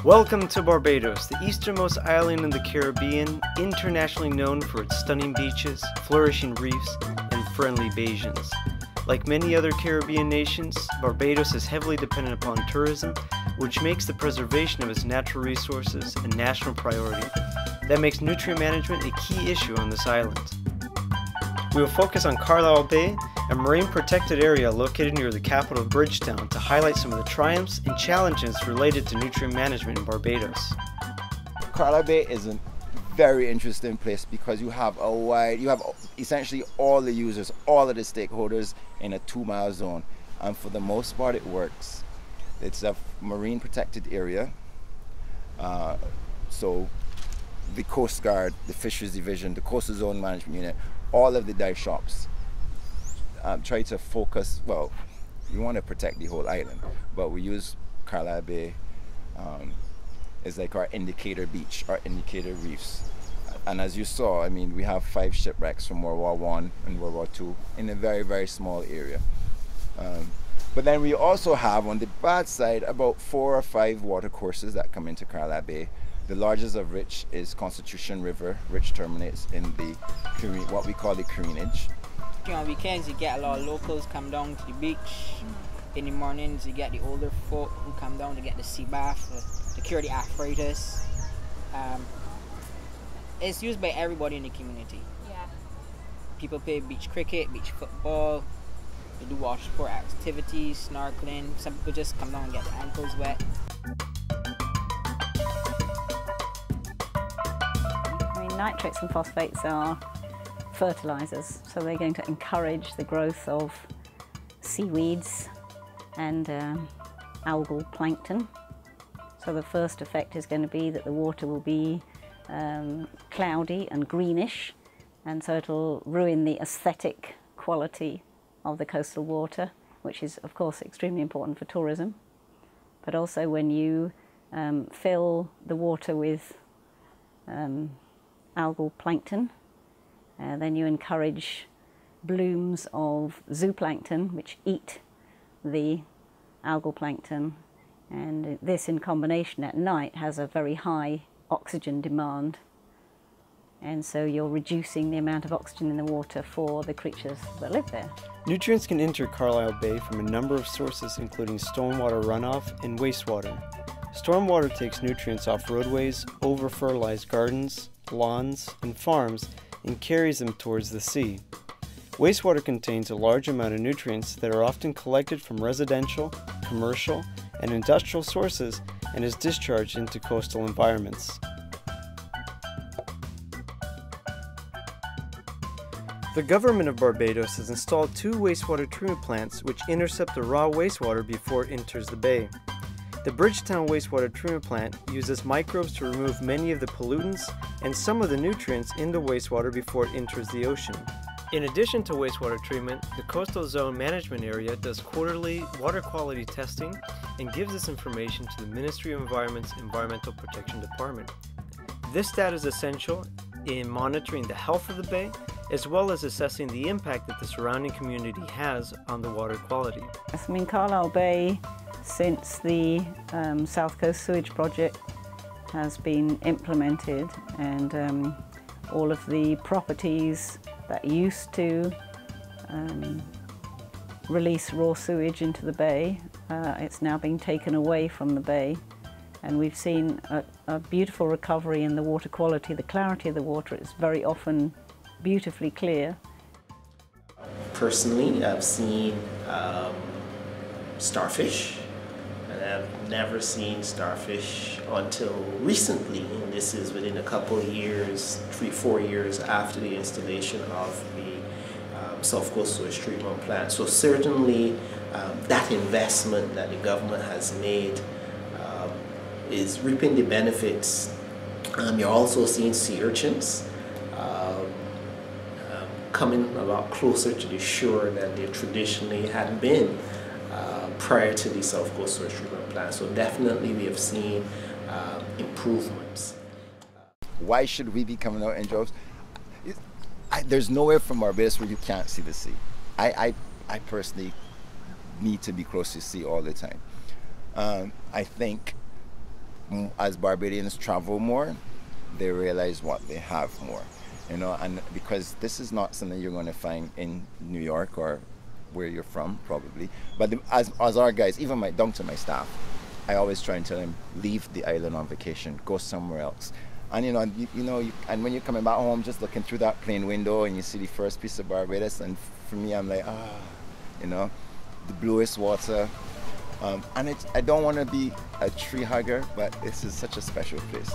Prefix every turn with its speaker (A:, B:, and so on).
A: Welcome to Barbados, the easternmost island in the Caribbean, internationally known for its stunning beaches, flourishing reefs, and friendly Bajans. Like many other Caribbean nations, Barbados is heavily dependent upon tourism, which makes the preservation of its natural resources a national priority. That makes nutrient management a key issue on this island. We will focus on Carlisle Bay, a marine protected area located near the capital of Bridgetown, to highlight some of the triumphs and challenges related to nutrient management in Barbados.
B: Carlisle Bay is a very interesting place because you have essentially all the users, all of the stakeholders in a 2-mile zone, and for the most part it works. It's a marine protected area, so the Coast Guard, the Fisheries Division, the Coastal Zone Management Unit, all of the dive shops try to focus. Well, we want to protect the whole island, but we use Carlisle Bay as like our indicator beach, our indicator reefs. And as you saw, I mean, we have 5 shipwrecks from World War I and World War II in a very, very small area. But then we also have, on the bad side, about 4 or 5 water courses that come into Carlisle Bay. The largest of which is Constitution River, which terminates in the what we call the Careenage.
C: On weekends, you get a lot of locals come down to the beach. In the mornings, you get the older folk who come down to get the sea bath, to cure the arthritis. It's used by everybody in the community. Yeah. People play beach cricket, beach football. They do water sport activities, snorkeling. Some people just come down and get their ankles wet.
D: Nitrates and phosphates are fertilizers, so they're going to encourage the growth of seaweeds and algal plankton. So the first effect is going to be that the water will be cloudy and greenish, and so it'll ruin the aesthetic quality of the coastal water, which is of course extremely important for tourism. But also when you fill the water with algal plankton, then you encourage blooms of zooplankton which eat the algal plankton, and this in combination at night has a very high oxygen demand, and so you're reducing the amount of oxygen in the water for the creatures that live there.
A: Nutrients can enter Carlisle Bay from a number of sources, including stormwater runoff and wastewater. Stormwater takes nutrients off roadways, over-fertilized gardens, lawns, and farms, and carries them towards the sea. Wastewater contains a large amount of nutrients that are often collected from residential, commercial, and industrial sources and is discharged into coastal environments. The government of Barbados has installed 2 wastewater treatment plants which intercept the raw wastewater before it enters the bay. The Bridgetown wastewater treatment plant uses microbes to remove many of the pollutants and some of the nutrients in the wastewater before it enters the ocean. In addition to wastewater treatment, the Coastal Zone Management Area does quarterly water quality testing and gives this information to the Ministry of Environment's Environmental Protection Department. This data is essential in monitoring the health of the bay, as well as assessing the impact that the surrounding community has on the water quality.
D: I mean, Carlisle Bay, since the South Coast Sewage Project has been implemented, and all of the properties that used to release raw sewage into the bay, it's now being taken away from the bay, and we've seen a beautiful recovery in the water quality. The clarity of the water is very often beautifully clear.
E: Personally, I've seen starfish, and I've never seen starfish until recently, and this is within a couple of years, 3-4 years after the installation of the South Coast Sewage Treatment Plant. So certainly that investment that the government has made is reaping the benefits. You're also seeing sea urchins coming a lot closer to the shore than they traditionally had been prior to the South Coast Sewage Treatment Plant. So definitely we have seen improvements.
B: Why should we be coming out in droves? There's nowhere from Barbados where you can't see the sea. I personally need to be close to the sea all the time. I think as Barbadians travel more, they realize what they have more, you know, and because this is not something you're going to find in New York or where you're from, probably. But as our guys, even down to my staff, I always try and tell them, leave the island on vacation, go somewhere else. And and when you're coming back home, just looking through that plane window and you see the first piece of Barbados, and for me, I'm like, the bluest water. And I don't want to be a tree hugger, but this is such a special place.